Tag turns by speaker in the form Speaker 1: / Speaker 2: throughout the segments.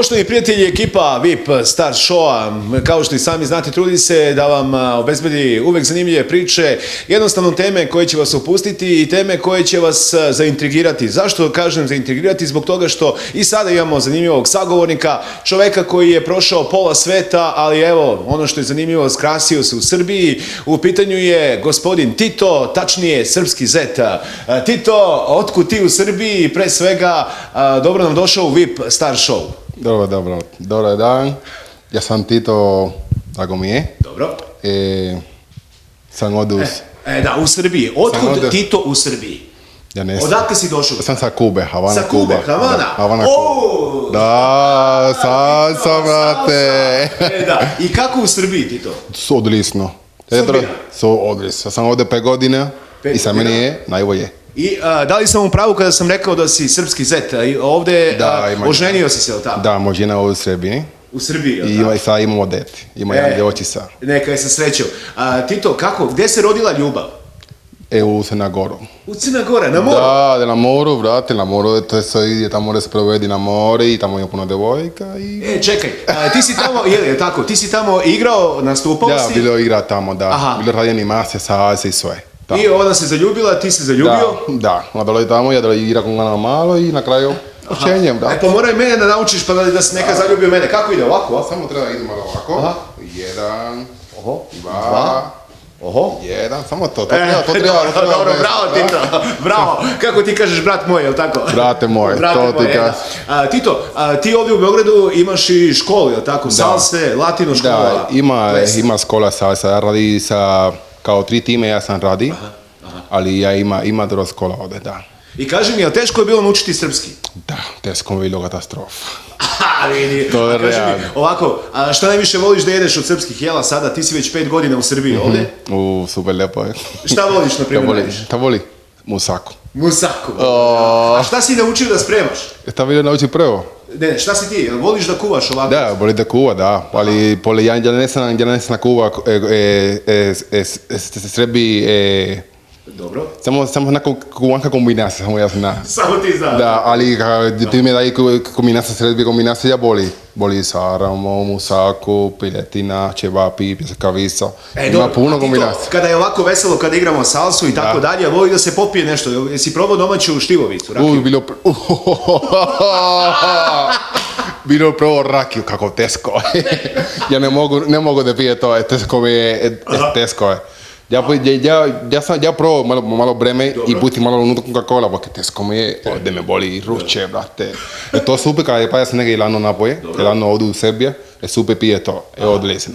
Speaker 1: Poštovani prijatelji, ekipa VIP Star Showa, kao što i sami znate, trudi se da vam obezbedi uvek zanimljive priče, jednostavno teme koje će vas opustiti i teme koje će vas zaintrigirati. Zašto kažem zaintrigirati? Zbog toga što i sada imamo zanimljivog sagovornika, čoveka koji je prošao pola sveta, ali evo, ono što je zanimljivo, skrasio se u Srbiji. U pitanju je gospodin Tito, tačnije srpski zet. Tito, otkud ti u Srbiji? Pre svega, dobro nam došao u VIP Star Show.
Speaker 2: Dobar dan. Ja sam Tito, drago mi je.
Speaker 1: Dobro.
Speaker 2: Sam od
Speaker 1: Da, u Srbiji. Otkud Tito u Srbiji?
Speaker 2: Ja ne znam.
Speaker 1: Odakle si došao?
Speaker 2: Sam sa Kube, Havana.
Speaker 1: Sa Kube, Havana?
Speaker 2: Da, Havana.
Speaker 1: Da,
Speaker 2: sam, brate.
Speaker 1: Da. I kako u Srbiji, Tito?
Speaker 2: Odlično. Odlično. Sam ovdje 5 godina i sa meni je najbolje.
Speaker 1: I da li sam u pravu kada sam rekao da si srpski zet? Ovdje oženio si se, ili tako?
Speaker 2: Da, moj žena u Srbiji.
Speaker 1: U Srbiji, ili tako?
Speaker 2: I sad imamo dete. Ima jedan djevojčica.
Speaker 1: Neka je sa srećom. Tito, kako? Gdje se rodila ljubav?
Speaker 2: U Crna Goru.
Speaker 1: U Crna Gora, na moru?
Speaker 2: Da, na moru, brate, na moru, tamo se provedi na more i tamo ima puno devojka i...
Speaker 1: Čekaj, ti si tamo, je tako, ti si tamo igrao, nastupao si?
Speaker 2: Da, bilo igra tamo, da. Bilo radi animacija, salsa i sve.
Speaker 1: I ona se zaljubila, ti se zaljubio?
Speaker 2: Da, ona dolazi tamo, ja dolazi igra con ona malo i na kraju učenjem, da.
Speaker 1: Pa moraj mene da naučiš pa da se neka zaljubi u mene. Kako ide ovako?
Speaker 2: Samo treba ići malo ovako. 1, 2, 1, samo to treba.
Speaker 1: Dobro, bravo Tito, bravo. Kako ti kažeš brat moj, jel tako?
Speaker 2: Brate moj, to ti kažeš.
Speaker 1: Tito, ti ovdje u Beogradu imaš i školu, jel tako? Salse, latino škola.
Speaker 2: Da, ima škola salsa, ja radi sa... Kao 3 time ja sam radi, ali ja ima dobro škola ovdje, da.
Speaker 1: I kaži mi, jel teško je bilo naučiti srpski?
Speaker 2: Da, teško je bilo katastrofa.
Speaker 1: Vidi.
Speaker 2: To je realno.
Speaker 1: Ovako, šta najviše voliš da jedeš od srpskih jela sada? Ti si već 5 godina u Srbiji ovdje.
Speaker 2: Super lijepo je.
Speaker 1: Šta voliš, na primjer, najviše?
Speaker 2: Šta voli? Musaku.
Speaker 1: Musaku. A šta si naučio da spremaš?
Speaker 2: Šta bi naučio prvo?
Speaker 1: Ne, šta si ti? Voliš da kuvaš ovako?
Speaker 2: Da, voli da kuva, da. Ali ja ne znam kuva Srbi...
Speaker 1: Dobro.
Speaker 2: Samo neka kuvanka kombinacija, samo ja znam.
Speaker 1: Samo ti znaš.
Speaker 2: Da, ali ti mi daj kombinacija, Srbi kombinacija boli. Boli saramo, musaku, piletina, čevapi, pjeskavica. Ima puno kombinacija.
Speaker 1: Kada je ovako veselo, kada igramo salsu i tako dalje, voli da se popije nešto. Jesi probao domaću štivovicu, rakiju?
Speaker 2: Bilo prvo rakiju, kako teško je. Ja ne mogu da pije to, teško je. Ja probao malo breme i puti malo unutra Coca-Cola, porque teško mi je, ovdje me boli ruče, brate. To super kada je pa ja sam neke ilano napoje, ilano ovdje u Srbije, super pije to, odlično.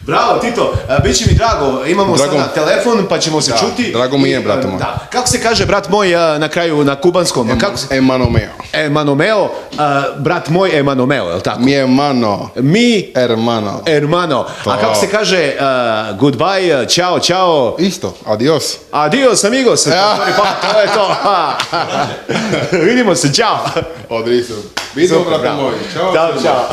Speaker 1: Bravo, Tito, bit će mi drago, imamo sada telefon pa ćemo se čuti.
Speaker 2: Drago mi je, brate moj.
Speaker 1: Kako se kaže, brat moj, na kraju, na kubanskom?
Speaker 2: Emanomeo.
Speaker 1: Emanomeo, brat moj Emanomeo, je li tako?
Speaker 2: Mi hermano.
Speaker 1: Mi?
Speaker 2: Hermano.
Speaker 1: Hermano. A kako se kaže goodbye, ciao, ciao?
Speaker 2: Isto, adios.
Speaker 1: Adios, amigos. Pa, to je to. Vidimo se, ciao.
Speaker 2: Odlično. Vidimo, brate moj. Ćao.
Speaker 1: Ćao.